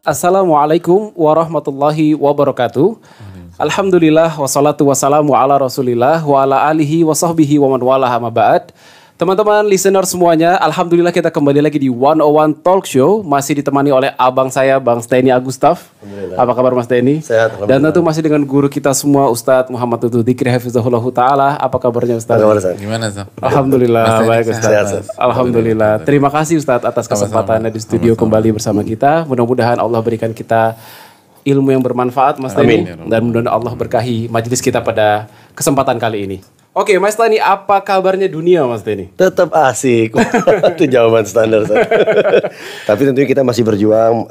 Assalamualaikum warahmatullahi wabarakatuh. Alhamdulillah wassalatu wassalamu ala rasulillah wa ala alihi wa sahbihi wa man wala amma ba'd. Teman-teman listener semuanya, alhamdulillah kita kembali lagi di 101 Talk Show. Masih ditemani oleh abang saya, Bang Steny Agustaf. Apa kabar Mas Steny? Sehat, dan tentu masih dengan guru kita semua, Ustadz Muhammad Tutu Dikri Hafizahullah Ta'ala. Apa kabarnya Ustadz? Gimana Ustadz? Alhamdulillah, baik Ustadz. Alhamdulillah. Terima kasih Ustadz atas kesempatannya di studio kembali bersama kita. Mudah-mudahan Allah berikan kita ilmu yang bermanfaat Mas Steny. Dan mudah-mudahan Allah berkahi majelis kita pada kesempatan kali ini. Oke, Mas Steny, apa kabarnya dunia, Mas Steny? Tetap asik. Itu jawaban standar. Tapi tentunya kita masih berjuang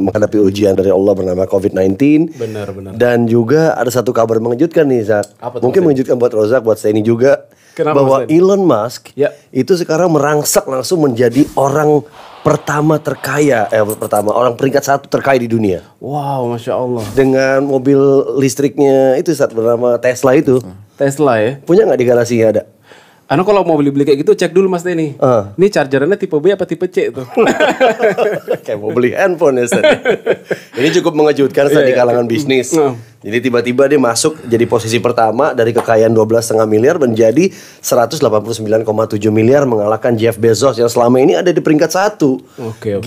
menghadapi ujian dari Allah bernama COVID-19. Benar. Dan juga ada satu kabar mengejutkan nih, Zak. Mungkin mengejutkan buat Rozak, buat Steny juga. Kenapa, bahwa Elon Musk itu sekarang merangsek langsung menjadi orang pertama terkaya, orang peringkat 1 terkaya di dunia. Wow, Masya Allah. Dengan mobil listriknya itu saat bernama Tesla itu. Tesla ya? Punya nggak di garasinya ada? Anu kalau mau beli kayak gitu cek dulu Mas Steny. Ini chargerannya tipe B apa tipe C itu? Kayak mau beli handphone ya Ustaz. Ini cukup mengejutkan di kalangan bisnis. Jadi tiba-tiba dia masuk jadi posisi pertama dari kekayaan 12,5 miliar menjadi 189,7 miliar mengalahkan Jeff Bezos yang selama ini ada di peringkat 1. Oke.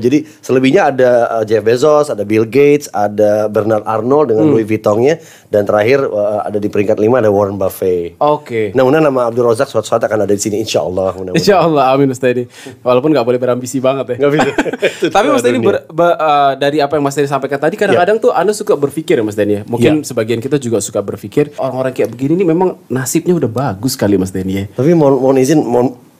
Jadi selebihnya ada Jeff Bezos, ada Bill Gates, ada Bernard Arnold dengan Louis Vuitton-nya, dan terakhir ada di peringkat 5 ada Warren Buffett. Oke. Nah, mudah-mudahan nama Abdul Razak suatu saat akan ada di sini insya Allah. Insya Allah, amin Ustaz Steny. Walaupun nggak boleh berambisi banget ya. Nggak bisa. Tapi Mas Steny dari apa yang Mas Steny sampaikan tadi, kadang-kadang tuh Anda suka berpikir ya Mas Steny. Mungkin sebagian kita juga suka berpikir orang-orang kayak begini nih memang nasibnya udah bagus kali Mas Steny ya. Tapi mohon izin,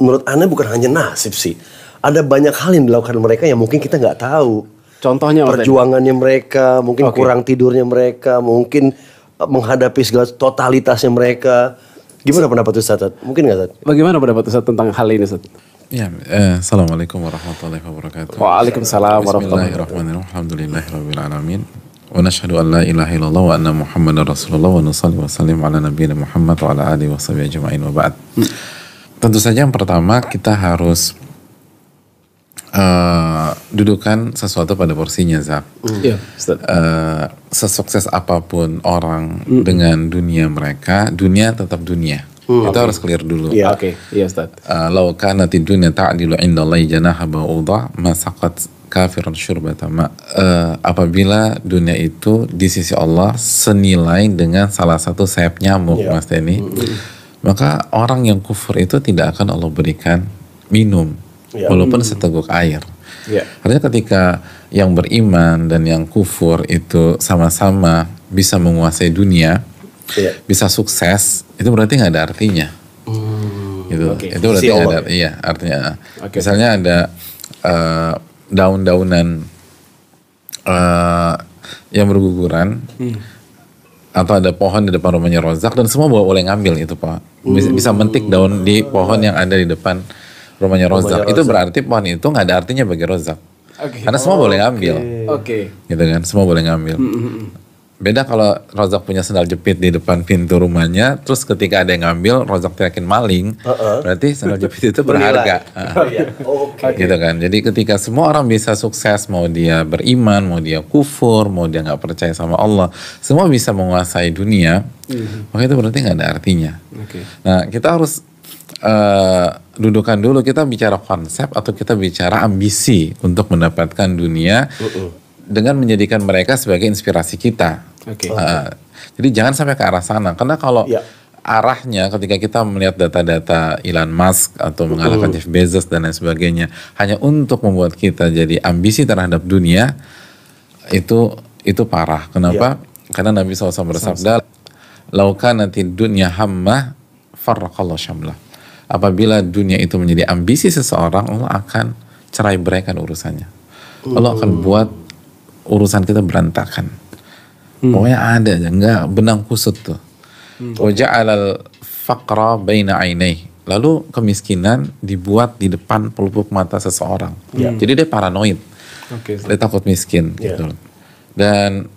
menurut Anda bukan hanya nasib sih. Ada banyak hal yang dilakukan mereka yang mungkin kita nggak tahu. Contohnya perjuangannya mereka, mungkin kurang tidurnya mereka, mungkin menghadapi segala totalitasnya mereka. Gimana pendapat Ustaz? Mungkin nggak Ustaz? Bagaimana pendapat Ustaz tentang hal ini Ustaz? Ya, Assalamualaikum warahmatullahi wabarakatuh. Waalaikumsalam warahmatullahi wabarakatuh. Bismillahirrahmanirrahim. Alhamdulillahirabbil alamin. Wa nashhadu an la ilaha illallah wa anna Muhammadar Rasulullah wa nusalli wa sallim ala nabiyina Muhammad wa ala alihi wa sahbihi ajma'in wa ba'd. Tentu saja yang pertama kita harus dudukan sesuatu pada porsinya, Zak. Sesukses apapun orang dengan dunia mereka, dunia tetap dunia. Itu harus clear dulu. Iya, Ustaz. Lau kanatid dunya ta'dilu indallahi janaha ba'udha ma saqat kafiran syurbata ma. Apabila dunia itu di sisi Allah senilai dengan salah satu sayap nyamuk, Mas Steny, maka orang yang kufur itu tidak akan Allah berikan minum walaupun seteguk air. Artinya ketika yang beriman dan yang kufur itu sama-sama bisa menguasai dunia, bisa sukses, itu berarti nggak ada artinya. Itu berarti nggak ada. Iya, artinya. Misalnya ada daun-daunan yang berguguran, atau ada pohon di depan rumahnya Rozak dan semua boleh ngambil itu Pak. Bisa mentik daun di pohon yang ada di depan rumahnya Rozak. Itu berarti pohon itu nggak ada artinya bagi Rozak. Karena semua boleh ngambil. Gitu kan, semua boleh ngambil. Beda kalau Rozak punya sendal jepit di depan pintu rumahnya, terus ketika ada yang ngambil, Rozak teriakin maling, berarti sendal jepit itu berharga. Gitu kan. Jadi ketika semua orang bisa sukses, mau dia beriman, mau dia kufur, mau dia nggak percaya sama Allah, semua bisa menguasai dunia, maka itu berarti nggak ada artinya. Nah, kita harus dudukan dulu, kita bicara konsep atau kita bicara ambisi untuk mendapatkan dunia dengan menjadikan mereka sebagai inspirasi kita. Jadi jangan sampai ke arah sana, karena kalau arahnya ketika kita melihat data-data Elon Musk atau mengalahkan Jeff Bezos dan lain sebagainya hanya untuk membuat kita jadi ambisi terhadap dunia, itu parah. Kenapa? Karena Nabi SAW bersabda, "Laukan nanti dunia hamma farraqallahu syamlah." Apabila dunia itu menjadi ambisi seseorang, Allah akan cerai beraikan urusannya. Allah akan buat urusan kita berantakan. Pokoknya ada aja, enggak benang kusut tuh. Wa ja'alal faqra baina ainai. Lalu kemiskinan dibuat di depan pelupuk mata seseorang. Jadi dia paranoid. Dia takut miskin gitu. Dan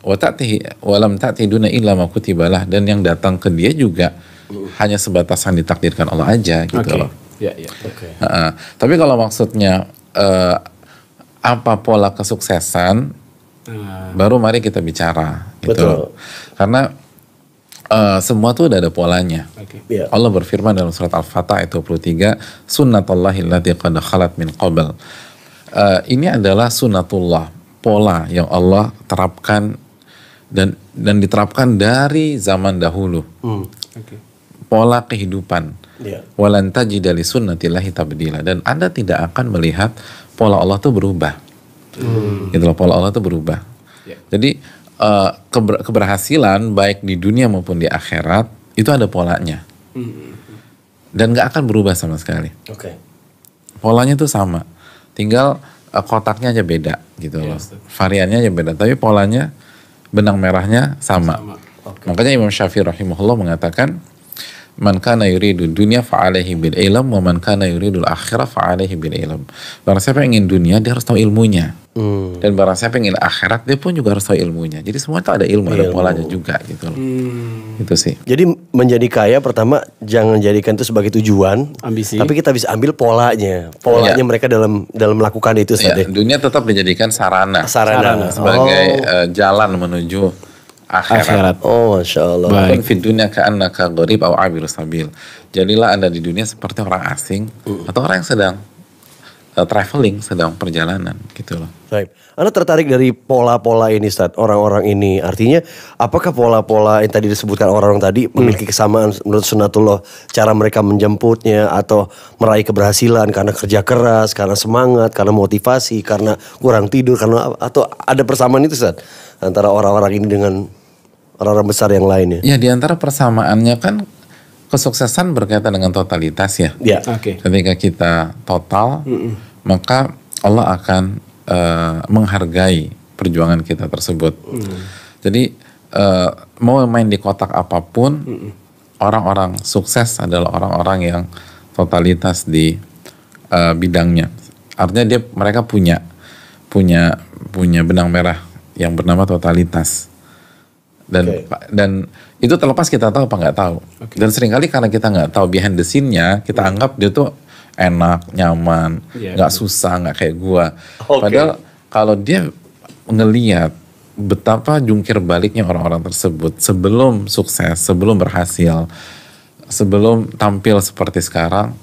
walam ta'ti duna illa ma kutibalah, dan yang datang ke dia juga hanya sebatas yang ditakdirkan Allah aja gitu loh. Tapi kalau maksudnya apa pola kesuksesan, baru mari kita bicara gitu. Betul. Karena semua tuh udah ada polanya. Iya. Allah berfirman dalam surat Al-Fatah ayat 23, sunnatullahi allati qad khalat min qabl. Ini adalah sunnatullah, pola yang Allah terapkan dan diterapkan dari zaman dahulu. Pola kehidupan. Walan tajida li sunnatillahi tabdila, dan Anda tidak akan melihat pola Allah itu berubah. Gitu loh, pola Allah itu berubah. Jadi keberhasilan baik di dunia maupun di akhirat itu ada polanya. Dan nggak akan berubah sama sekali. Polanya itu sama. Tinggal kotaknya aja beda gitu loh. Variannya aja beda, tapi polanya, benang merahnya sama. Makanya Imam Syafi'i rahimahullah mengatakan, man kana yuridu dunya fa'alaihi bil ilm wa man kana yuridul akhirah fa'alaihi bil ilm. Barang siapa yang ingin dunia, dia harus tahu ilmunya. Dan barang siapa yang ingin akhirat, dia pun juga harus tahu ilmunya. Jadi semua itu ada ilmu, ada polanya juga gitu loh. Itu sih. Jadi menjadi kaya pertama jangan jadikan itu sebagai tujuan, ambisi. Tapi kita bisa ambil polanya mereka dalam melakukan itu saja. Dunia tetap dijadikan sarana. Sebagai jalan menuju akhirat. Oh, Masya Allah. Baik. Fi dunya ka'annaka gharib aw 'abiru sabil. Jadilah Anda di dunia seperti orang asing atau orang yang sedang traveling, sedang perjalanan gitu loh. Baik. Anda tertarik dari pola-pola ini, Ustaz? Orang-orang ini, artinya apakah pola-pola yang tadi disebutkan orang-orang tadi memiliki kesamaan menurut sunnatullah, cara mereka menjemputnya atau meraih keberhasilan karena kerja keras, karena semangat, karena motivasi, karena kurang tidur, karena atau ada persamaan itu, Ustaz, antara orang-orang ini dengan orang-orang besar yang lainnya? Ya, di antara persamaannya kan kesuksesan berkaitan dengan totalitas ya. Ketika kita total, maka Allah akan menghargai perjuangan kita tersebut. Jadi mau main di kotak apapun, orang-orang sukses adalah orang-orang yang totalitas di bidangnya. Artinya mereka punya benang merah yang bernama totalitas. Dan itu terlepas kita tahu apa nggak tahu. Dan seringkali karena kita nggak tahu behind the scene-nya, kita anggap dia tuh enak, nyaman, nggak susah, nggak kayak gua. Padahal kalau dia ngelihat betapa jungkir baliknya orang-orang tersebut sebelum sukses, sebelum berhasil, sebelum tampil seperti sekarang,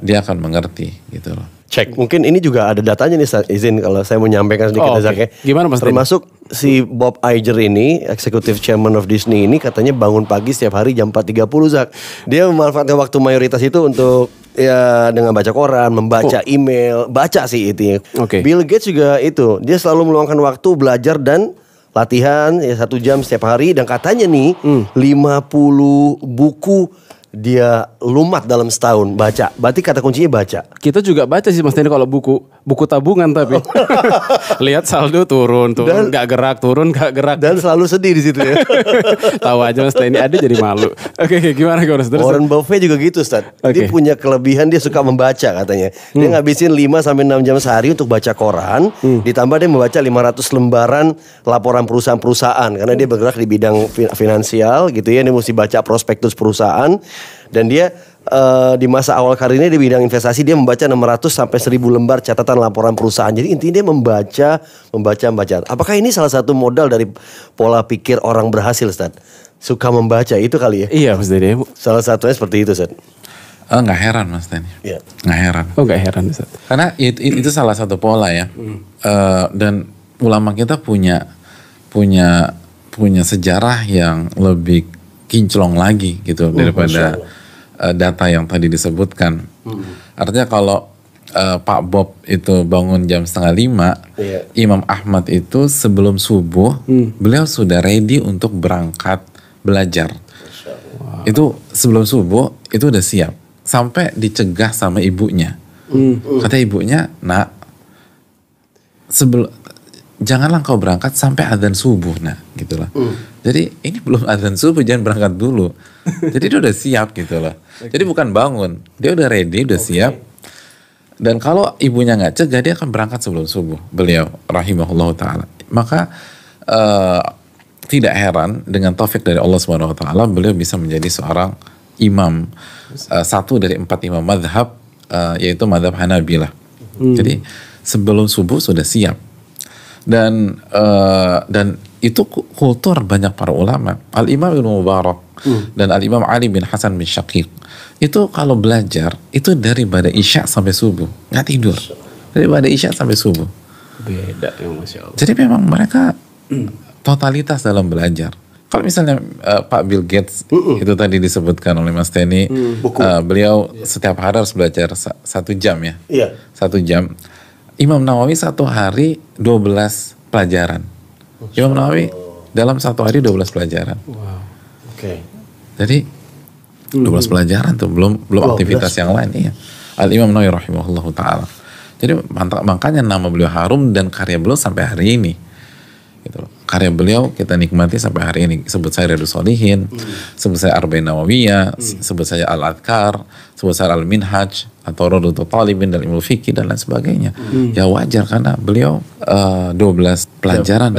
dia akan mengerti gitu loh. Cek, mungkin ini juga ada datanya nih, izin kalau saya mau nyampaikan sedikit, Zak. Gimana Mas? Termasuk si Bob Iger ini, Executive Chairman of Disney ini, katanya bangun pagi setiap hari jam 4.30, Zak. Dia memanfaatkan waktu mayoritas itu untuk ya dengan baca koran, membaca email, baca sih itu. Bill Gates juga itu, dia selalu meluangkan waktu belajar dan latihan ya 1 jam setiap hari, dan katanya nih 50 buku dia lumat dalam setahun baca. Berarti kata kuncinya baca. Kita juga baca sih Mas Teni kalau buku tabungan tapi lihat saldo turun, nggak gerak, turun nggak gerak. Dan selalu sedih di situ ya. Tahu aja Mas Teni ada jadi malu. Oke, gimana terus? Warren Buffett juga gitu, Ustaz. Dia punya kelebihan, dia suka membaca katanya. Dia ngabisin 5 sampai 6 jam sehari untuk baca koran, ditambah dia membaca 500 lembaran laporan perusahaan-perusahaan karena dia bergerak di bidang finansial gitu ya. Dia mesti baca prospektus perusahaan. Dan dia di masa awal karirnya di bidang investasi dia membaca 600 sampai 1000 lembar catatan laporan perusahaan. Jadi intinya dia membaca. Apakah ini salah satu modal dari pola pikir orang berhasil, Ustaz? Suka membaca itu kali ya? Iya, Mas Teni. Salah satunya seperti itu, Ustaz. Nggak heran Mas Teni. Nggak heran. Nggak heran, Ustaz. Karena itu salah satu pola ya. Dan ulama kita punya sejarah yang lebih kinclong lagi gitu daripada data yang tadi disebutkan. Artinya kalau Pak Bob itu bangun jam 4:30, Imam Ahmad itu sebelum subuh beliau sudah ready untuk berangkat belajar. Itu sebelum subuh itu udah siap. Sampai dicegah sama ibunya. Kata ibunya, "Nak, janganlah kau berangkat sampai adzan subuh, nah," gitulah. Jadi ini belum adzan subuh, jangan berangkat dulu. Jadi dia udah siap gitu loh. Jadi bukan bangun, dia udah ready, udah siap. Dan kalau ibunya nggak cegah, dia akan berangkat sebelum subuh. Beliau rahimahullah taala. Maka tidak heran dengan taufik dari Allah Subhanahu wa taala, beliau bisa menjadi seorang imam, satu dari 4 imam mazhab, yaitu mazhab Hanabilah. Jadi sebelum subuh sudah siap. Dan itu kultur banyak para ulama. Al-Imam Ibnu Mubarak dan Al-Imam Ali bin Hasan bin Syaqiq itu kalau belajar itu dari pada Isya sampai subuh, nggak tidur. Dari pada Isya sampai subuh. Beda ya, Masya Allah. Jadi memang mereka totalitas dalam belajar. Kalau misalnya Pak Bill Gates itu tadi disebutkan oleh Mas Teni, beliau setiap hari harus belajar 1 jam ya. Iya. 1 jam. Imam Nawawi 1 hari 12 pelajaran. Imam Nawawi dalam 1 hari 12 pelajaran. Wow. Oke. Jadi 12 pelajaran tuh belum 12. aktivitas yang lain. Iya. Al Imam Nawawi rahimahullahu taala. Jadi makanya nama beliau harum dan karya beliau sampai hari ini. Gitu loh. Karya beliau kita nikmati sampai hari ini. Sebut saya Riyadhus Shalihin, sebut saya Arba'in Nawawiyah, sebut saya Al-Adhkar, sebut saya Al-Minhaj atau Rawdatul Talibin dan Ilmu Fikih dan lain sebagainya. Ya wajar karena beliau 12 pelajaran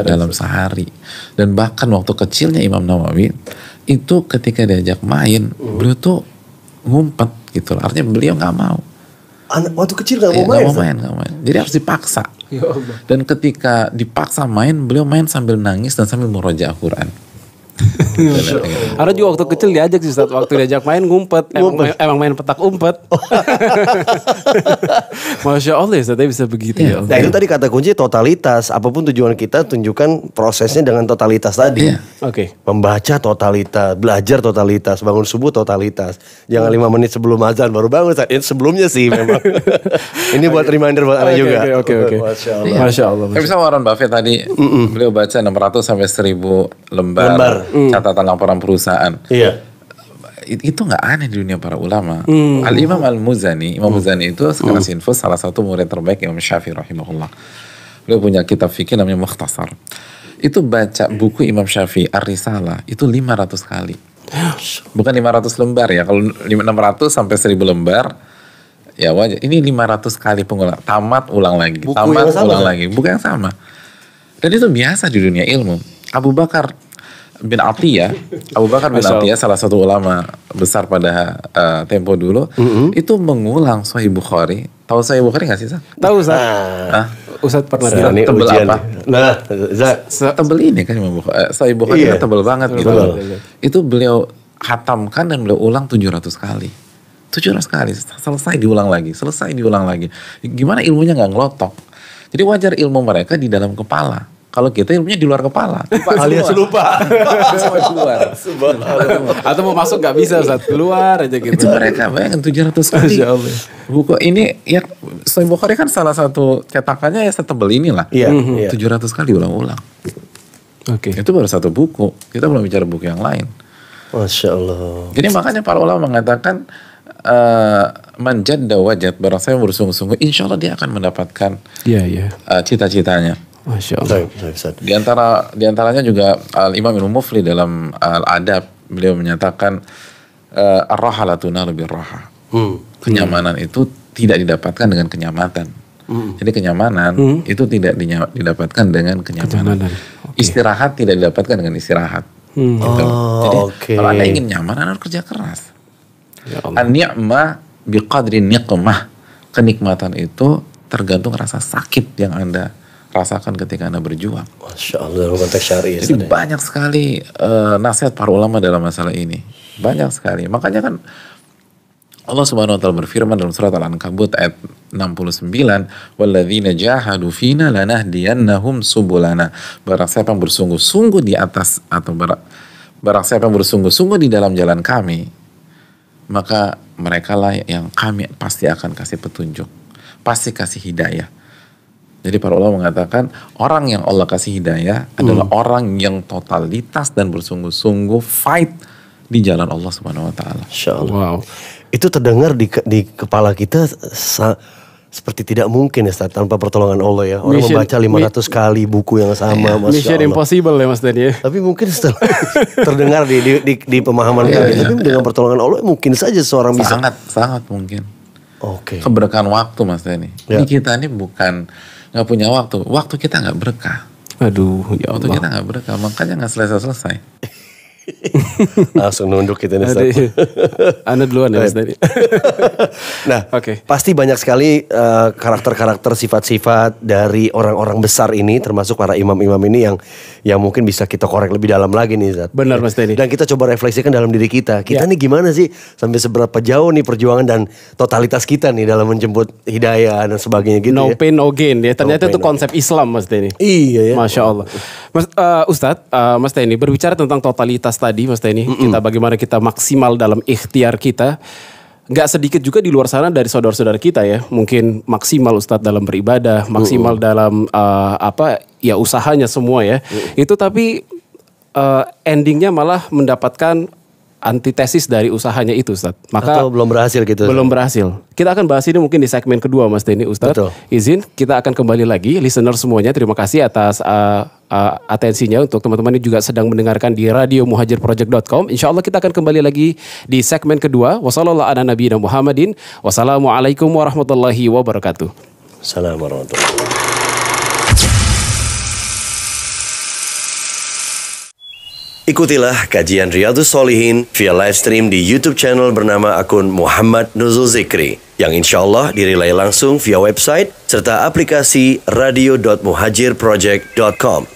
dalam sehari. Dan bahkan waktu kecilnya Imam Nawawi itu ketika diajak main, beliau tuh ngumpet gitu loh. Artinya beliau nggak mau. Waktu kecil nggak mau main? Nggak mau main. Jadi harus dipaksa. Ya Allah. Dan ketika dipaksa main, beliau main sambil nangis dan sambil murojaah Quran. Karena juga waktu kecil diajak sih Ustaz, waktu diajak main ngumpet. Emang main petak umpet. Masya Allah ya Ustaz, bisa begitu ya Allah. Nah itu tadi kata kunci totalitas. Apapun tujuan kita, tunjukkan prosesnya dengan totalitas tadi. Iya. Oke. Membaca totalitas, belajar totalitas, bangun subuh totalitas. Jangan 5 menit sebelum azan baru bangun. Itu sebelumnya sih memang. Ini buat reminder buat Anda juga. Oke. Masya Allah. Masya Allah. Kayak misalnya Warren Buffett tadi, beliau baca 600 sampai 1000 lembar catatan laporan perusahaan. Iya. Itu nggak aneh di dunia para ulama. Al-Imam Al-Muzani, Imam Muzani itu sekelas infus salah satu murid terbaik Imam Syafi'i rahimahullah. Beliau punya kitab fikih namanya Mukhtasar. Itu baca buku Imam Syafi'i Ar-Risalah itu 500 kali. Bukan 500 lembar ya. Kalau 600 sampai 1000 lembar ya wajar. Ini 500 kali pengulang. Tamat ulang lagi. Buku Tamat yang sama, ulang kan? lagi. Buku yang sama. Dan itu biasa di dunia ilmu. Abu Bakar bin Atiyah, Abu Bakar bin Atiyah salah satu ulama besar pada tempo dulu, itu mengulang Sahih Bukhari. Tahu Sahih Bukhari nggak sih, Zak? Tahu Ustaz. Ustaz pernah bilang. Ini tebel ujian. apa? Nah, Zak. Tebel ini kan Imam Bukhari. Sahih Bukhari Iya. kan tebel banget gitu. Betul. Itu beliau hatamkan dan beliau ulang 700 kali. 700 kali, selesai diulang lagi, selesai diulang lagi. Gimana ilmunya nggak ngelotok? Jadi wajar ilmu mereka di dalam kepala. Kalau kita ilmunya di luar kepala. Alias lupa. Semua keluar. Atau mau masuk nggak bisa Ustaz, keluar aja gitu. Itu mereka bayangkan 700 kali. Masya Allah. Buku ini ya Sahih Bukhari kan salah satu cetakannya ya setebel inilah. Iya. 700 kali ulang-ulang. Oke. Itu baru satu buku. Kita belum bicara buku yang lain. Masya Allah. Jadi makanya para ulama mengatakan man jadda wajad, barang saya bersungguh-sungguh, insya Allah dia akan mendapatkan Iya. cita-citanya. Masya Allah. Sorry. Di antaranya juga Al-Imam Ibnu Mufli dalam Al-Adab, beliau menyatakan ar-rahalatu nalu birraha. Kenyamanan itu tidak didapatkan dengan kenyamanan. Jadi kenyamanan itu tidak didapatkan dengan kenyamanan. Okay. Istirahat tidak didapatkan dengan istirahat. Gitu. Jadi kalau Anda ingin nyaman, Anda harus kerja keras. Ya Allah. An-ni'mah biqadri niqmah. Kenikmatan itu tergantung rasa sakit yang Anda rasakan ketika Anda berjuang. Masya Allah, dalam konteks syari. Jadi banyak sekali nasihat para ulama dalam masalah ini. Banyak sekali. Makanya kan Allah Subhanahu wa taala berfirman dalam surat Al-Ankabut ayat 69, "Walladzina jahadu fina lanahdiyannahum subulana." Barang siapa yang bersungguh-sungguh di atas atau barang siapa yang bersungguh-sungguh di dalam jalan kami, maka mereka lah yang kami pasti akan kasih petunjuk, pasti kasih hidayah. Jadi para ulama mengatakan orang yang Allah kasih hidayah adalah orang yang totalitas dan bersungguh-sungguh fight di jalan Allah Subhanahu wa taala. Masya Allah. Wow. Itu terdengar di kepala kita seperti tidak mungkin ya Ustaz, tanpa pertolongan Allah ya. Orang membaca 500 kali buku yang sama. Masya Mission Allah. impossible ya Mas Dani ya. Tapi mungkin setelah terdengar di pemahaman kita, tapi dengan pertolongan Allah mungkin saja seorang bisa. Sangat mungkin. Oke. Keberkahan waktu Mas Dani. Ya. Ini kita ini bukan nggak punya waktu kita nggak berkah. Aduh, ya Waktu Allah. kita nggak berkah, makanya nggak selesai. Langsung nunduk kita nih Ustaz. Anda duluan ya Mas Denny. Nah, Oke. pasti banyak sekali karakter-karakter, sifat-sifat dari orang-orang besar ini, termasuk para imam-imam ini yang mungkin bisa kita korek lebih dalam lagi nih Ustaz. Benar Mas Denny. Dan kita coba refleksikan dalam diri kita. Kita nih gimana sih, sampai seberapa jauh nih perjuangan dan totalitas kita nih dalam menjemput hidayah dan sebagainya gitu No ya. pain no gain ya. Ternyata No itu pain, no konsep Islam Mas Denny. Iya ya. Masya Allah. Mas, Ustadz, Mas Denny berbicara tentang totalitas tadi Mas Denny. Kita bagaimana kita maksimal dalam ikhtiar kita. Nggak sedikit juga di luar sana dari saudara-saudara kita ya. Mungkin maksimal Ustadz dalam beribadah. Maksimal dalam usahanya semua ya. Itu tapi endingnya malah mendapatkan antitesis dari usahanya itu Ustadz. Maka Atau belum berhasil gitu. belum berhasil. Kita akan bahas ini mungkin di segmen kedua Mas Denny Ustadz. Betul. Izin kita akan kembali lagi. Listener semuanya terima kasih atas atensinya untuk teman-teman yang juga sedang mendengarkan di radiomuhajirproject.com. Insya Allah kita akan kembali lagi di segmen kedua. Wassalamualaikum warahmatullahi wabarakatuh. Assalamualaikum warahmatullahi wabarakatuh. Ikutilah kajian Riyadhus Shalihin via live stream di YouTube channel bernama akun Muhammad Nuzul Zikri yang insya Allah direlay langsung via website serta aplikasi radio.muhajirproject.com.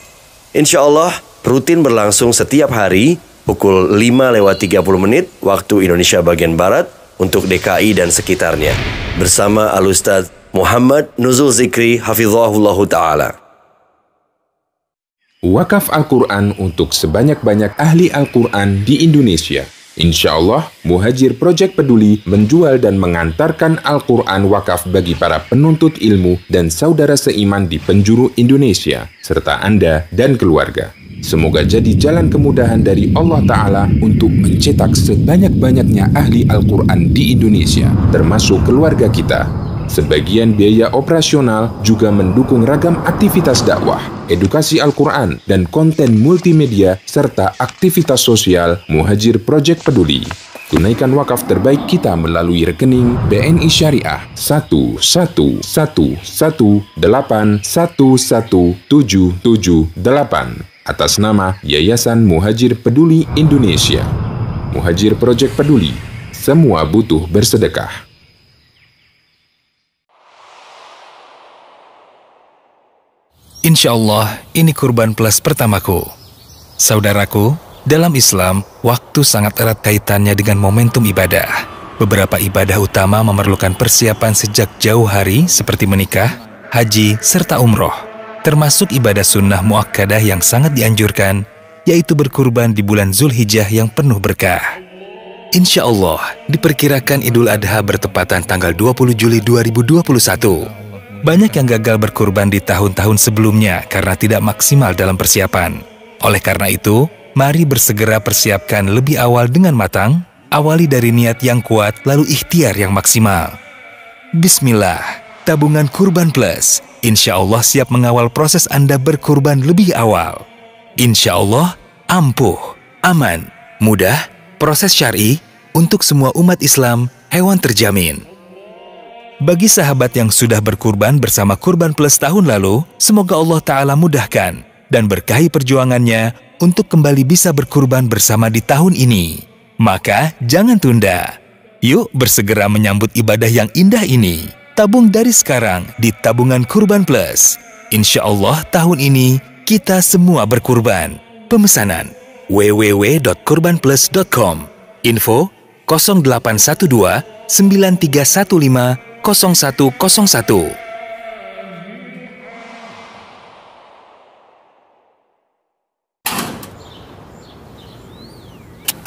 Insya Allah rutin berlangsung setiap hari pukul 5:30 waktu Indonesia bagian Barat untuk DKI dan sekitarnya bersama Al-Ustadz Muhammad Nuzul Zikri hafizahullahu ta'ala. Wakaf Al-Quran untuk sebanyak-banyak ahli Al-Quran di Indonesia. Insya Allah, Muhajir Project Peduli menjual dan mengantarkan Al-Quran wakaf bagi para penuntut ilmu dan saudara seiman di penjuru Indonesia, serta Anda dan keluarga. Semoga jadi jalan kemudahan dari Allah Ta'ala untuk mencetak sebanyak-banyaknya ahli Al-Quran di Indonesia, termasuk keluarga kita. Sebagian biaya operasional juga mendukung ragam aktivitas dakwah, edukasi Al-Quran, dan konten multimedia, serta aktivitas sosial Muhajir Project Peduli. Tunaikan wakaf terbaik kita melalui rekening BNI Syariah 11118117778 atas nama Yayasan Muhajir Peduli Indonesia. Muhajir Project Peduli, semua butuh bersedekah. Insya Allah, ini kurban plus pertamaku. Saudaraku, dalam Islam, waktu sangat erat kaitannya dengan momentum ibadah. Beberapa ibadah utama memerlukan persiapan sejak jauh hari seperti menikah, haji, serta umroh. Termasuk ibadah sunnah muakkadah yang sangat dianjurkan, yaitu berkurban di bulan Zulhijjah yang penuh berkah. Insya Allah, diperkirakan Idul Adha bertepatan tanggal 20 Juli 2021. Banyak yang gagal berkurban di tahun-tahun sebelumnya karena tidak maksimal dalam persiapan. Oleh karena itu, mari bersegera persiapkan lebih awal dengan matang, awali dari niat yang kuat lalu ikhtiar yang maksimal. Bismillah, tabungan Kurban Plus, insya Allah siap mengawal proses Anda berkurban lebih awal. Insya Allah, ampuh, aman, mudah, proses syar'i, untuk semua umat Islam, hewan terjamin. Bagi sahabat yang sudah berkurban bersama Kurban Plus tahun lalu, semoga Allah Ta'ala mudahkan dan berkahi perjuangannya untuk kembali bisa berkurban bersama di tahun ini. Maka jangan tunda. Yuk bersegera menyambut ibadah yang indah ini. Tabung dari sekarang di tabungan Kurban Plus. Insya Allah tahun ini kita semua berkurban. Pemesanan www.kurbanplus.com. Info 0812 9315 0101.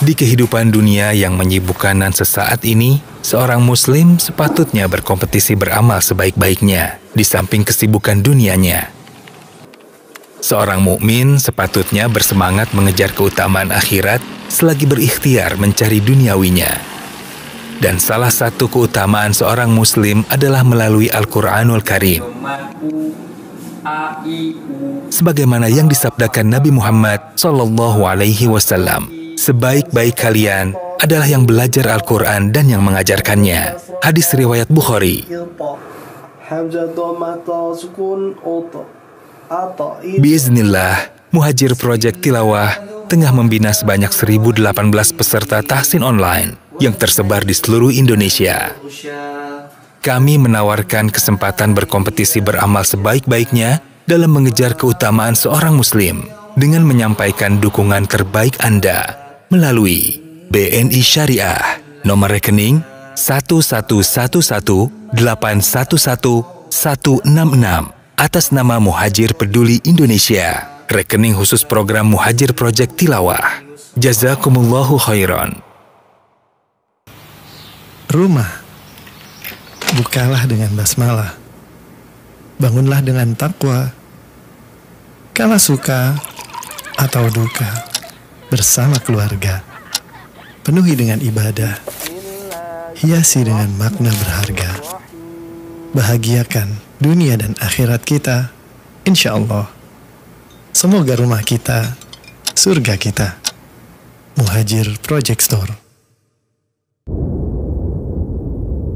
Di kehidupan dunia yang menyibukkan dan sesaat ini, seorang muslim sepatutnya berkompetisi beramal sebaik-baiknya di samping kesibukan dunianya. Seorang mukmin sepatutnya bersemangat mengejar keutamaan akhirat selagi berikhtiar mencari duniawinya. Dan salah satu keutamaan seorang muslim adalah melalui Al-Quranul Karim. Sebagaimana yang disabdakan Nabi Muhammad SAW, sebaik-baik kalian adalah yang belajar Al-Quran dan yang mengajarkannya. Hadis riwayat Bukhari. Biiznillah, Muhajir Project Tilawah tengah membina sebanyak 1.018 peserta tahsin online yang tersebar di seluruh Indonesia. Kami menawarkan kesempatan berkompetisi beramal sebaik-baiknya dalam mengejar keutamaan seorang muslim dengan menyampaikan dukungan terbaik Anda melalui BNI Syariah, nomor rekening 1111811 166 atas nama Muhajir Peduli Indonesia, rekening khusus program Muhajir Project Tilawah. Jazakumullahu khairan. Rumah, bukalah dengan basmalah. Bangunlah dengan takwa. Kala suka atau duka, bersama keluarga. Penuhi dengan ibadah. Hiasi dengan makna berharga. Bahagiakan dunia dan akhirat kita, insya Allah. Semoga rumah kita, surga kita. Muhajir Project Store.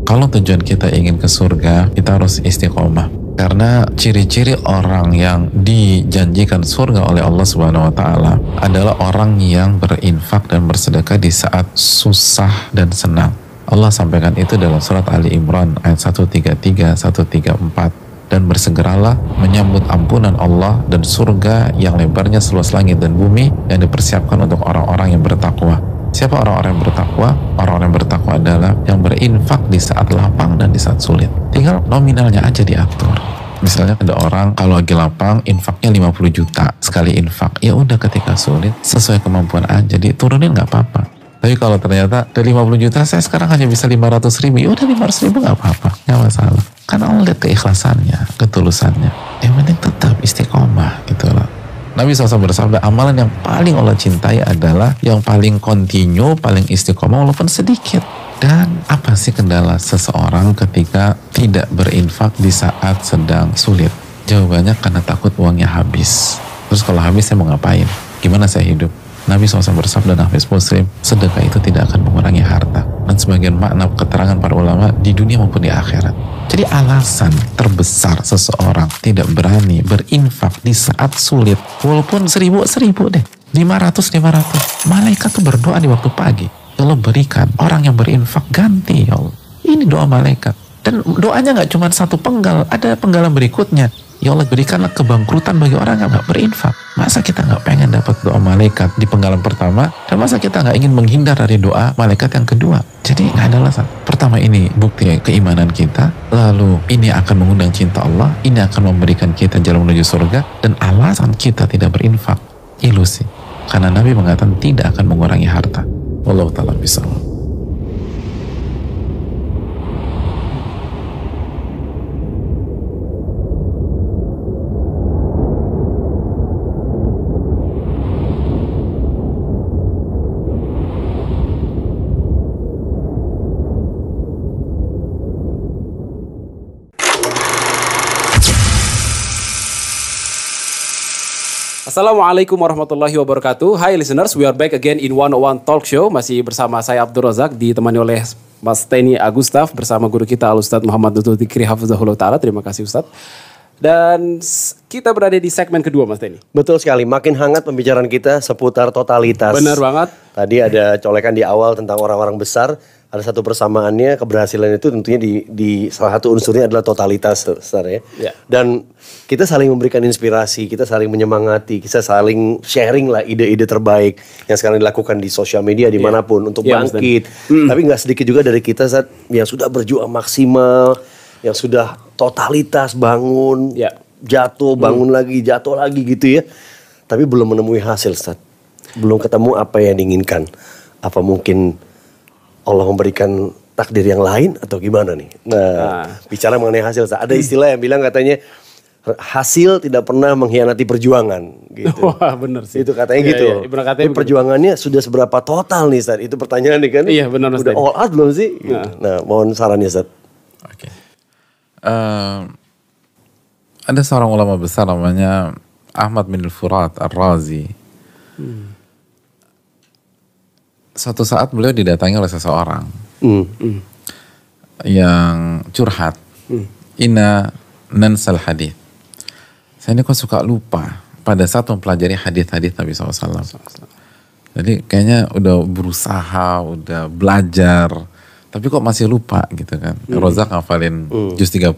Kalau tujuan kita ingin ke surga, kita harus istiqomah. Karena ciri-ciri orang yang dijanjikan surga oleh Allah Subhanahu wa taala adalah orang yang berinfak dan bersedekah di saat susah dan senang. Allah sampaikan itu dalam surat Ali Imran ayat 133, 134. Dan bersegeralah menyambut ampunan Allah dan surga yang lebarnya seluas langit dan bumi yang dipersiapkan untuk orang-orang yang bertakwa. Siapa orang-orang yang bertakwa? Orang-orang yang bertakwa adalah yang berinfak di saat lapang dan di saat sulit. Tinggal nominalnya aja diatur. Misalnya ada orang kalau lagi lapang infaknya 50 juta sekali infak. Ya udah ketika sulit sesuai kemampuan aja diturunin nggak apa-apa. Tapi kalau ternyata dari 50 juta saya sekarang hanya bisa 500 ribu, ya udah 500 ribu nggak apa-apa, nggak masalah. Karena Allah lihat keikhlasannya, ketulusannya. Yang penting tetap istiqomah gitu loh. Nabi SAW bersabda, amalan yang paling Allah cintai adalah yang paling kontinu, paling istiqomah walaupun sedikit. Dan apa sih kendala seseorang ketika tidak berinfak di saat sedang sulit? Jawabannya karena takut uangnya habis. Terus kalau habis saya mau ngapain? Gimana saya hidup? Nabi SAW bersabda dalam hadis Muslim, sedekah itu tidak akan mengurangi harta. Dan sebagian makna keterangan para ulama di dunia maupun di akhirat. Jadi alasan terbesar seseorang tidak berani berinfak di saat sulit, walaupun 1000 deh, 500, malaikat tuh berdoa di waktu pagi. Ya Allah berikan orang yang berinfak ganti ya Allah. Ini doa malaikat. Dan doanya nggak cuma satu penggal, ada penggalan berikutnya. Ya Allah berikanlah kebangkrutan bagi orang yang nggak berinfak. Masa kita nggak pengen dapat doa malaikat di penggalan pertama, dan masa kita nggak ingin menghindar dari doa malaikat yang kedua? Jadi nggak ada alasan. Pertama ini bukti keimanan kita, lalu ini akan mengundang cinta Allah, ini akan memberikan kita jalan menuju surga, dan alasan kita tidak berinfak ilusi. Karena Nabi mengatakan tidak akan mengurangi harta. Wallahu ta'ala bishawab. Assalamualaikum warahmatullahi wabarakatuh. Hi listeners, we are back again in 101 Talk Show. Masih bersama saya Abdul Razak, ditemani oleh Mas Teni Agustaf bersama guru kita Al-Ustadz Muhammad Dutul Tikri Hafizahullah Ta'ala. Terima kasih Ustadz. Dan kita berada di segmen kedua Mas Teni. Betul sekali, makin hangat pembicaraan kita seputar totalitas. Benar banget. Tadi ada colekan di awal tentang orang-orang besar. Ada satu persamaannya, keberhasilan itu tentunya di salah satu unsurnya adalah totalitas besar ya. Dan kita saling memberikan inspirasi, kita saling menyemangati, kita saling sharing lah ide-ide terbaik yang sekarang dilakukan di sosial media dimanapun untuk bangkit. Tapi nggak sedikit juga dari kita saat yang sudah berjuang maksimal, yang sudah totalitas bangun, jatuh, bangun lagi, jatuh lagi gitu ya. Tapi belum menemui hasil, Ustaz. Belum ketemu apa yang diinginkan. Apa mungkin Allah memberikan takdir yang lain atau gimana nih? Nah, bicara mengenai hasil, Ustaz. Ada istilah yang bilang katanya hasil tidak pernah mengkhianati perjuangan gitu. Wah benar sih. Itu katanya gitu. Tapi perjuangannya sudah seberapa total nih, Ustaz? Itu pertanyaan nih kan? Iya benar Ustaz. Udah all out belum sih? Nah, mohon sarannya, Ustaz. Oke. Ada seorang ulama besar namanya Ahmad bin Al-Furat Ar-Razi. Suatu saat beliau didatangi oleh seseorang yang curhat. Inna nansal hadith. Saya ini kok suka lupa pada saat mempelajari hadith-hadith Nabi SAW. Jadi kayaknya udah berusaha, udah belajar, tapi kok masih lupa gitu kan. Rozak ngafalin juz 30,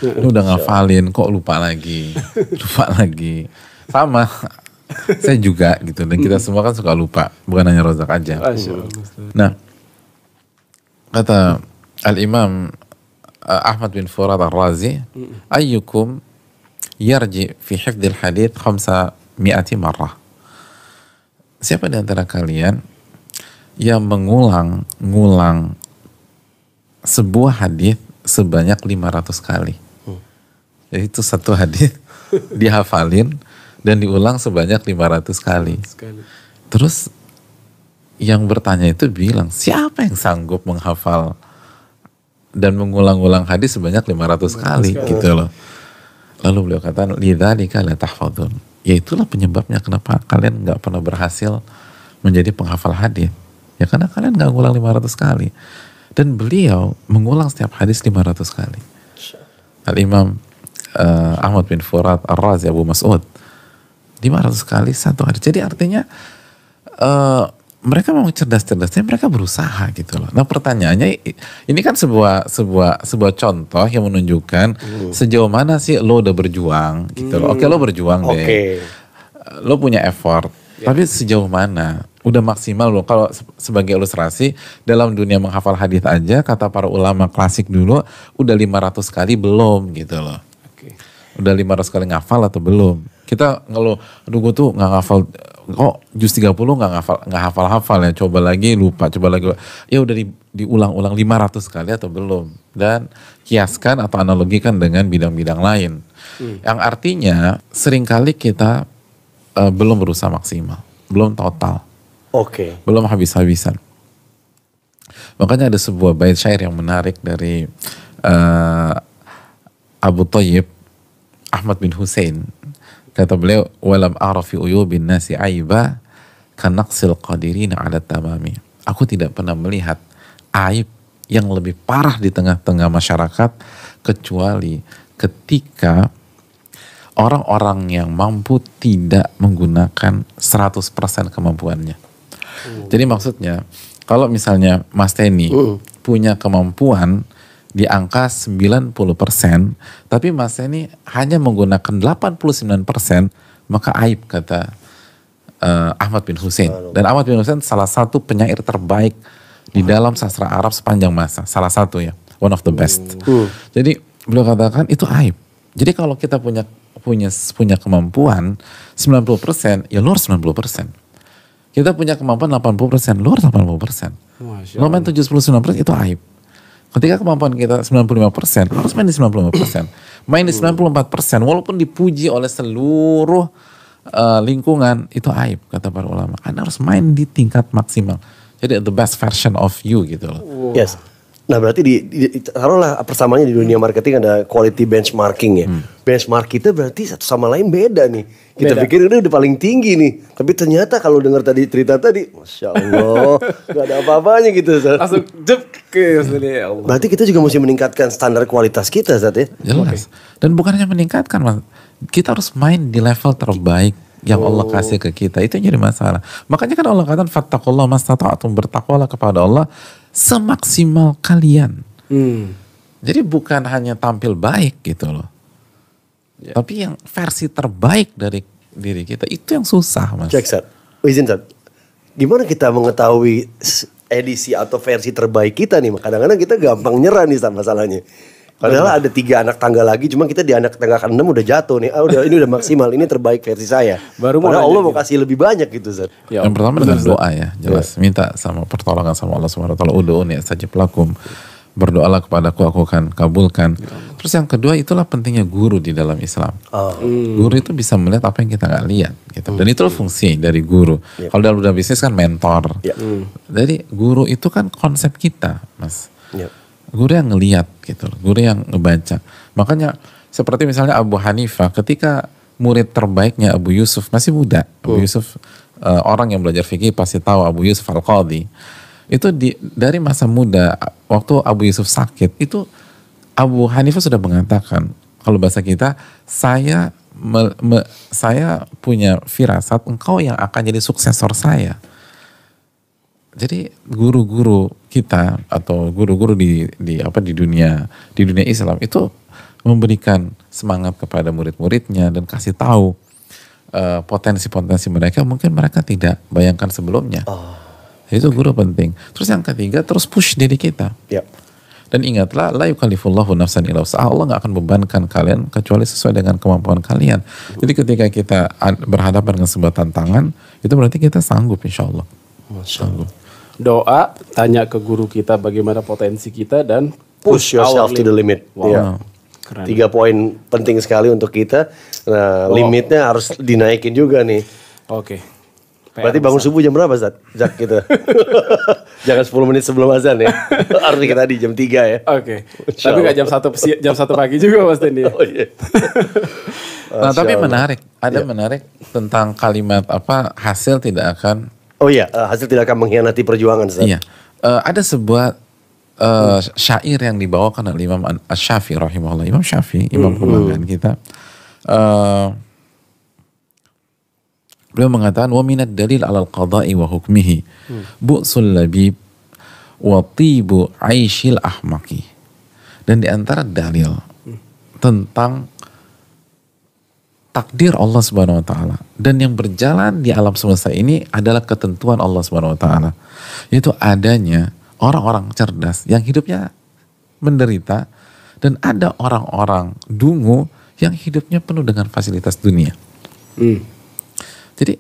ini udah ngafalin kok lupa lagi. Sama, saya juga gitu. Dan kita semua kan suka lupa, bukan hanya Rozak aja. Nah, kata Al-Imam Ahmad bin Furad Ar-Razi, ayyukum yarji fi hifdil hadith 500 marrah. Siapa di antara kalian yang mengulang sebuah hadith sebanyak 500 kali? Jadi itu satu hadith dihafalin dan diulang sebanyak 500 kali. Terus yang bertanya itu bilang, siapa yang sanggup menghafal dan mengulang-ulang hadis sebanyak 500 kali gitu loh. Lalu beliau kata, lidzalika la tahfadzun. Ya itulah penyebabnya kenapa kalian nggak pernah berhasil menjadi penghafal hadis. Ya karena kalian nggak ngulang 500 kali. Dan beliau mengulang setiap hadis 500 kali. Al-Imam Ahmad bin Furad Ar-Razi Abu Mas'ud 500 kali satu hadis. Jadi artinya mereka mau cerdas-cerdasnya, mereka berusaha gitu loh. Nah pertanyaannya, ini kan sebuah contoh yang menunjukkan sejauh mana sih lo udah berjuang gitu loh. Oke, lo berjuang deh, lo punya effort, tapi sejauh mana? Udah maksimal lo. Kalau sebagai ilustrasi, dalam dunia menghafal hadis aja, kata para ulama klasik dulu, udah 500 kali belum gitu loh. Udah 500 kali ngafal atau belum? Kita ngeluh, aduh gue tuh nggak ngafal, kok juz 30 nggak hafal ya, coba lagi lupa, ya udah diulang-ulang 500 kali atau belum? Dan kiaskan atau analogikan dengan bidang-bidang lain, yang artinya seringkali kita belum berusaha maksimal, belum total, belum habis-habisan. Makanya ada sebuah bait syair yang menarik dari Abu Thayyib Ahmad bin Husain. Kata beliau, walam arafi uyubin nasi aiba kanaqsil qadirina ala tamami. Aku tidak pernah melihat aib yang lebih parah di tengah-tengah masyarakat kecuali ketika orang-orang yang mampu tidak menggunakan 100% kemampuannya. Jadi maksudnya, kalau misalnya Mas Teni punya kemampuan di angka 90%, tapi Mas ini hanya menggunakan 89%, maka aib, kata Ahmad bin Husain. Dan Ahmad bin Husain salah satu penyair terbaik di dalam sastra Arab sepanjang masa, salah satu ya, one of the best. Jadi beliau katakan itu aib. Jadi kalau kita punya kemampuan 90%, ya lu harus 90%. Kita punya kemampuan 80%, lu harus 80%. Lu main 79% itu aib. Ketika kemampuan kita 95%, harus main di 95%. Main di 94%, walaupun dipuji oleh seluruh lingkungan, itu aib, kata para ulama. Anda harus main di tingkat maksimal. Jadi the best version of you gitu loh. Yes. Nah berarti taruhlah persamaannya di dunia marketing ada quality benchmarking ya. Benchmark kita berarti satu sama lain beda nih. Kita pikir ini udah paling tinggi nih. Tapi ternyata kalau dengar tadi cerita tadi, Masya Allah, gak ada apa-apanya gitu. Langsung jep ke ya Allah. Berarti kita juga mesti meningkatkan standar kualitas kita Zat ya. Jelas. Dan bukan hanya meningkatkan, Mas. Kita harus main di level terbaik yang Allah kasih ke kita. Itu yang jadi masalah. Makanya kan Allah katakan fattaqullaha mastata'tum, bertakwalah kepada Allah semaksimal kalian. Jadi bukan hanya tampil baik gitu loh. Tapi yang versi terbaik dari diri kita, itu yang susah, Mas. Cek Zat. Izin Zat. Gimana kita mengetahui edisi atau versi terbaik kita nih? Kadang-kadang kita gampang nyerah nih sama masalahnya. Padahal ada 3 anak tangga lagi, cuma kita di anak tangga ke-6 udah jatuh nih. Ini udah maksimal, ini terbaik versi saya. Padahal Allah mau kasih lebih banyak gitu, Zat. Yang pertama dengan doa ya, jelas. Minta sama pertolongan sama Allah Subhanahu wa taala. Ud'uni astajib lakum. Berdoalah kepadaku, aku akan kabulkan. Terus yang kedua, itulah pentingnya guru di dalam Islam. Guru itu bisa melihat apa yang kita nggak lihat gitu. Dan itulah fungsi dari guru. Kalau dalam dunia bisnis kan mentor. Jadi guru itu kan konsep kita, Mas. Guru yang ngelihat gitu, guru yang ngebaca. Makanya seperti misalnya Abu Hanifah, ketika murid terbaiknya Abu Yusuf masih muda. Abu Yusuf, orang yang belajar fikih pasti tahu Abu Yusuf Al-Qadhi. Itu dari masa muda, waktu Abu Yusuf sakit, itu Abu Hanifah sudah mengatakan, kalau bahasa kita, saya punya firasat engkau yang akan jadi suksesor saya. Jadi guru-guru kita atau guru-guru di dunia Islam itu memberikan semangat kepada murid-muridnya dan kasih tahu potensi-potensi mereka mungkin mereka tidak bayangkan sebelumnya. Itu guru penting. Terus yang ketiga, terus push diri kita. Dan ingatlah, la yukallifullahu nafsan illa wus'aha. Allah nggak akan bebankan kalian kecuali sesuai dengan kemampuan kalian. Jadi ketika kita berhadapan dengan sebuah tantangan, itu berarti kita sanggup, insya Allah. Sanggup. Doa, tanya ke guru kita bagaimana potensi kita dan Push yourself to the limit. Wow. Iya. Keren. 3 poin penting sekali untuk kita. Nah, limitnya harus dinaikin juga nih. Oke. Berarti bangun subuh jam berapa, Zak gitu? Jangan 10 menit sebelum azan ya. Harusnya tadi jam 3 ya. Oke. Tapi nggak jam 1 pagi juga Mas Dendi. Oh iya. Nah, tapi menarik. Ada menarik tentang kalimat hasil tidak akan. Oh iya, hasil tidak akan mengkhianati perjuangan, Zak. Iya. Ada sebuah syair yang dibawakan oleh Imam Asy-Syafi'i rahimahullah. Imam Syafi'i, imam kebanggaan kita. Beliau mengatakan wa minad dalil 'alal qada'i wa hukmihi bu'sul labib wa tibu 'aishil ahmaqi. Dan di antara dalil tentang takdir Allah Subhanahu wa taala dan yang berjalan di alam semesta ini adalah ketentuan Allah Subhanahu wa taala. Yaitu adanya orang-orang cerdas yang hidupnya menderita dan ada orang-orang dungu yang hidupnya penuh dengan fasilitas dunia. Jadi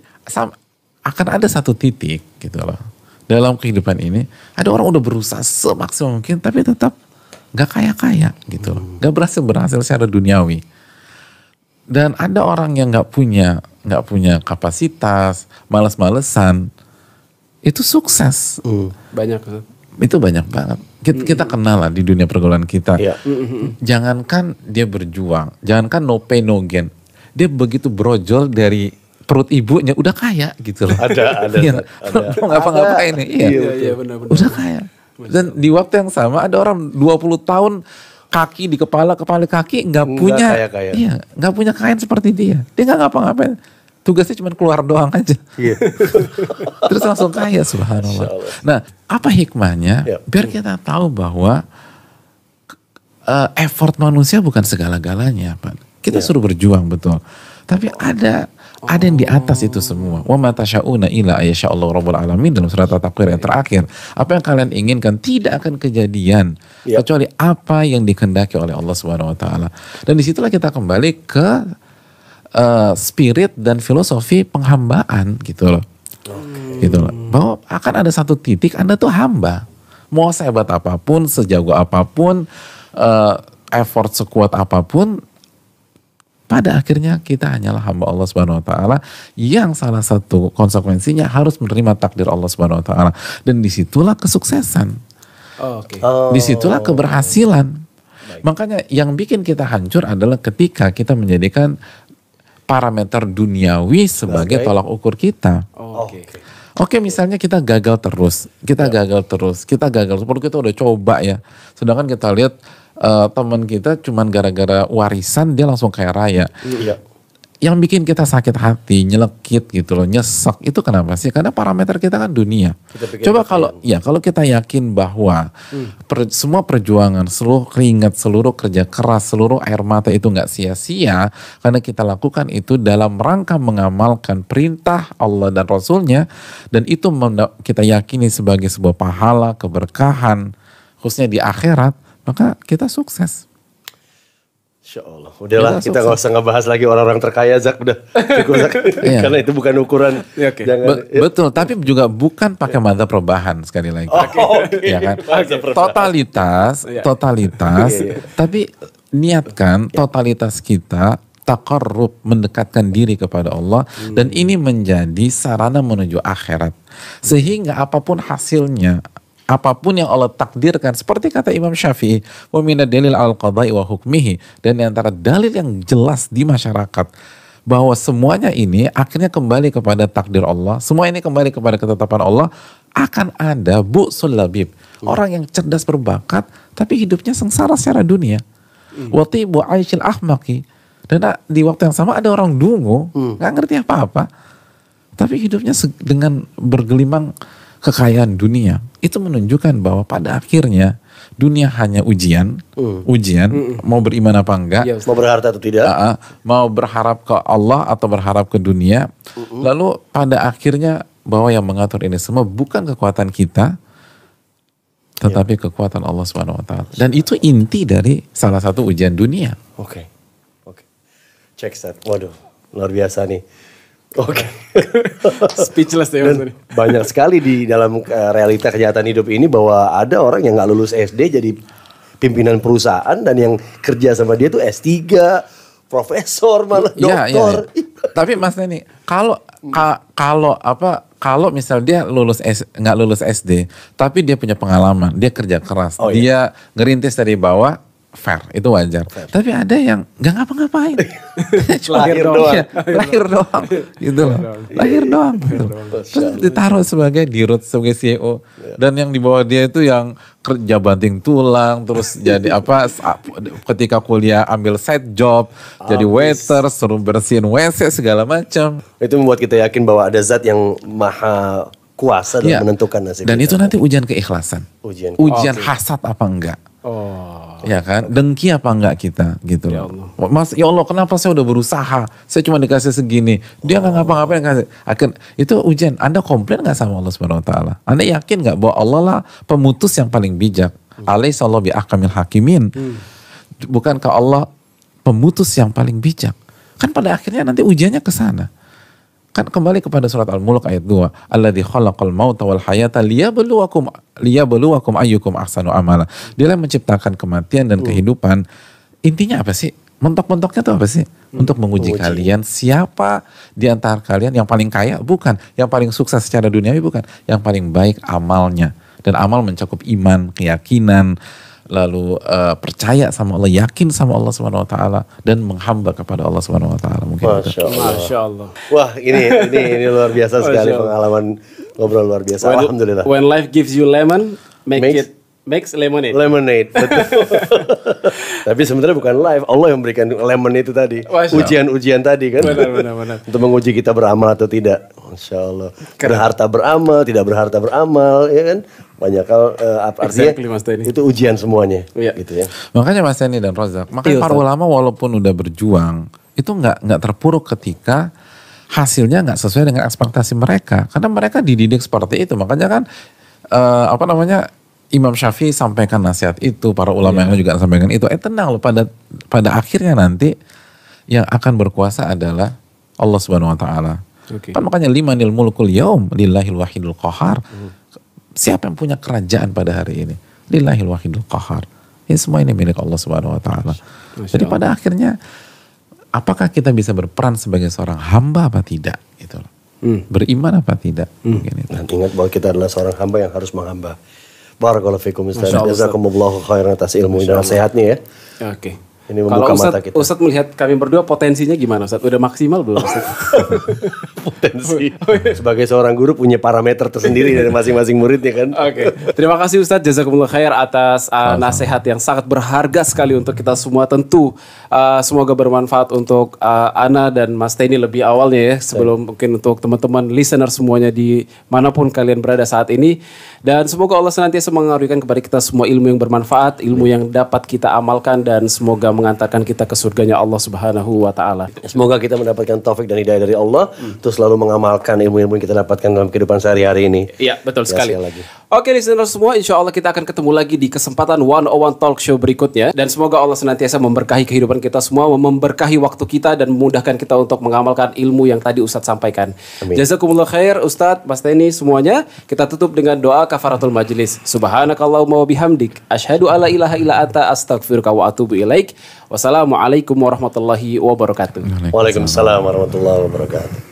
akan ada satu titik gitu loh dalam kehidupan ini, ada orang udah berusaha semaksimal mungkin tapi tetap gak kaya-kaya gitu loh, gak berhasil secara duniawi. Dan ada orang yang gak punya kapasitas, malas-malesan, itu sukses. Banyak. Itu banyak banget. Kita kenal lah di dunia pergaulan kita. Jangankan dia berjuang, jangankan no pain no gain, dia begitu brojol dari perut ibunya udah kaya gitu loh. Ada. Mau ngapa-ngapain nih. Iya, benar. Udah kaya. Dan di waktu yang sama ada orang 20 tahun kaki di kepala kaki nggak punya kaya. Iya, nggak punya kekayaan seperti dia. Dia nggak ngapa-ngapain. Tugasnya cuma keluar doang aja. Terus langsung kaya, subhanallah. Nah, apa hikmahnya? Biar kita tahu bahwa effort manusia bukan segala-galanya, Pak. Kita suruh berjuang, betul. Tapi ada yang di atas itu semua. Wa ma tasyauna illa ayyashallahu rabbul alamin dalam surat At-Takwir yang terakhir. Apa yang kalian inginkan tidak akan kejadian kecuali apa yang dikehendaki oleh Allah Subhanahu wa taala. Dan disitulah kita kembali ke spirit dan filosofi penghambaan gitu loh. Gitu loh. Bahwa akan ada satu titik Anda tuh hamba. Mau sehebat apapun, sejago apapun, effort sekuat apapun, pada akhirnya kita hanyalah hamba Allah Subhanahu wa taala yang salah satu konsekuensinya harus menerima takdir Allah Subhanahu wa taala. Dan disitulah kesuksesan. Disitulah keberhasilan. Makanya yang bikin kita hancur adalah ketika kita menjadikan parameter duniawi sebagai tolak ukur kita. Oke, misalnya kita gagal terus. Perlu kita udah coba ya. Sedangkan kita lihat teman kita cuman gara-gara warisan dia langsung kaya raya. Yang bikin kita sakit hati, nyelekit gitu loh, nyesek itu kenapa sih? Karena parameter kita kan dunia. Coba kalau kita yakin bahwa semua perjuangan, seluruh keringat, seluruh kerja keras, seluruh air mata itu nggak sia-sia karena kita lakukan itu dalam rangka mengamalkan perintah Allah dan Rasulnya, dan itu kita yakini sebagai sebuah pahala, keberkahan, khususnya di akhirat, maka kita sukses. Insya Allah. Udahlah, kita gak usah ngebahas lagi orang-orang terkaya, Zak. Udah cukup, Zak. Karena itu bukan ukuran. Betul, tapi juga bukan pakai madzhab perubahan sekali lagi. Ya kan? Totalitas. Tapi niatkan totalitas kita taqarrub, mendekatkan diri kepada Allah, dan ini menjadi sarana menuju akhirat. Sehingga apapun hasilnya, apapun yang Allah takdirkan, seperti kata Imam Syafi'i, wa minad dalil al-qada'i wa hukmihi, dan di antara dalil yang jelas di masyarakat bahwa semuanya ini akhirnya kembali kepada takdir Allah, semua ini kembali kepada ketetapan Allah, akan ada bu'sul labib, orang yang cerdas berbakat tapi hidupnya sengsara secara dunia. Wa tibu 'aishil ahmaqi, dan di waktu yang sama ada orang dungu, nggak ngerti apa-apa, tapi hidupnya dengan bergelimang kekayaan dunia, itu menunjukkan bahwa pada akhirnya dunia hanya ujian, mau beriman apa enggak, mau berharta atau tidak, mau berharap ke Allah atau berharap ke dunia. Lalu pada akhirnya bahwa yang mengatur ini semua bukan kekuatan kita, tetapi kekuatan Allah Subhanahu Wa Taala. Dan itu inti dari salah satu ujian dunia. Oke. Cek Ustaz. Waduh, luar biasa nih. Oke. Speechless ya Mas. Banyak sekali di dalam realita kenyataan hidup ini bahwa ada orang yang nggak lulus SD jadi pimpinan perusahaan, dan yang kerja sama dia tuh S3, profesor, malah doktor. Ya. Tapi Mas Neni, kalau misal dia nggak lulus SD, tapi dia punya pengalaman, dia kerja keras, dia ngerintis dari bawah, fair, itu wajar. Tapi ada yang nggak ngapa-ngapain, lahir doang, gitu loh, lahir doang. Terus ditaruh sebagai dirut, sebagai CEO, dan yang di bawah dia itu yang kerja banting tulang, terus jadi ketika kuliah ambil side job, jadi waiter, suruh bersihin WC segala macam. Itu membuat kita yakin bahwa ada zat yang maha kuasa dalam menentukan nasib. Dan kita. itu nanti ujian keikhlasan, ujian hasad apa enggak. Ya kan, dengki apa enggak kita gitu loh. Mas, ya Allah, kenapa saya udah berusaha, saya cuma dikasih segini, dia nggak ngapa-ngapain kasih. Itu ujian. Anda komplain nggak sama Allah Subhanahu Wa Taala? Anda yakin nggak bahwa Allah lah pemutus yang paling bijak? Alaihissallahu bi ahkamil hakimin. Bukankah Allah pemutus yang paling bijak? Kan pada akhirnya nanti ujiannya ke sana. Kan kembali kepada surat Al-Mulk ayat 2. Alladzi khalaqal mauta wal hayata liyabluwakum ayyukum ahsanu amala. Dia yang menciptakan kematian dan kehidupan. Intinya apa sih? Mentok-mentoknya itu apa sih? Untuk menguji kalian, siapa di antara kalian yang paling kaya? Bukan. Yang paling sukses secara duniawi? Bukan. Yang paling baik amalnya. Dan amal mencakup iman, keyakinan, lalu percaya sama Allah, yakin sama Allah Subhanahu Wa Taala, dan menghamba kepada Allah Subhanahu Wa Taala. Mungkin Masya Allah. Wah, ini luar biasa sekali pengalaman ngobrol luar biasa. Alhamdulillah. When life gives you lemon, makes lemonade. Lemonade. Tapi sebenarnya bukan life, Allah yang berikan lemon itu tadi. Ujian-ujian tadi kan. Benar. Untuk menguji kita beramal atau tidak. Masya Allah. Berharta beramal, tidak berharta beramal, ya kan? Banyak hal artinya itu ujian semuanya, gitu ya. Makanya Mas Teni dan Rozak, makanya para ulama walaupun udah berjuang, itu nggak terpuruk ketika hasilnya nggak sesuai dengan ekspektasi mereka, karena mereka dididik seperti itu. Makanya kan Imam Syafi'i sampaikan nasihat itu, para ulama yang juga sampaikan itu. Tenang loh, pada akhirnya nanti yang akan berkuasa adalah Allah Subhanahu Wa Taala. Kan makanya limanil mulkul yaum lillahil wahidul qahar. Siapa yang punya kerajaan pada hari ini? Lillahil wahidul qahar. Ini semua ini milik Allah Subhanahu Wa Taala. Jadi pada akhirnya apakah kita bisa berperan sebagai seorang hamba apa tidak? Gitu loh. Beriman apa tidak? Dan ingat bahwa kita adalah seorang hamba yang harus menghamba. Barakallahu fikum Ustaz. Jazakumullahu khairan atas ilmu dan nasihatnya ya. Oke. Ini membuka mata kita. Ustadz melihat kami berdua potensinya gimana Ustadz? Udah maksimal belum Ustadz? Potensi. Sebagai seorang guru punya parameter tersendiri dari masing-masing muridnya kan. Oke. Terima kasih Ustadz, jazakumullah khair atas nasihat yang sangat berharga sekali untuk kita semua. Tentu semoga bermanfaat untuk Ana dan Mas Teni lebih awalnya ya. Sebelum mungkin untuk teman-teman listener semuanya di manapun kalian berada saat ini. Dan semoga Allah senantiasa mengaruniakan kepada kita semua ilmu yang bermanfaat, ilmu yang dapat kita amalkan, dan semoga mengantarkan kita ke surganya Allah Subhanahu Wa Taala. Semoga kita mendapatkan taufik dan hidayah dari Allah, terus selalu mengamalkan ilmu-ilmu yang kita dapatkan dalam kehidupan sehari-hari ini. Iya, betul sekali. Oke listener semua, insya Allah kita akan ketemu lagi di kesempatan 101 Talk Show berikutnya. Dan semoga Allah senantiasa memberkahi kehidupan kita semua, memberkahi waktu kita, dan memudahkan kita untuk mengamalkan ilmu yang tadi Ustadz sampaikan. Jazakumullah khair Ustadz, Mas Teni, semuanya. Kita tutup dengan doa kafaratul majlis. Subhanakallahumma wa bihamdik, asyhadu alla ilaha illa anta, astaghfiruka wa atubu ilaik. Wassalamualaikum warahmatullahi wabarakatuh. Waalaikumsalam warahmatullahi wabarakatuh.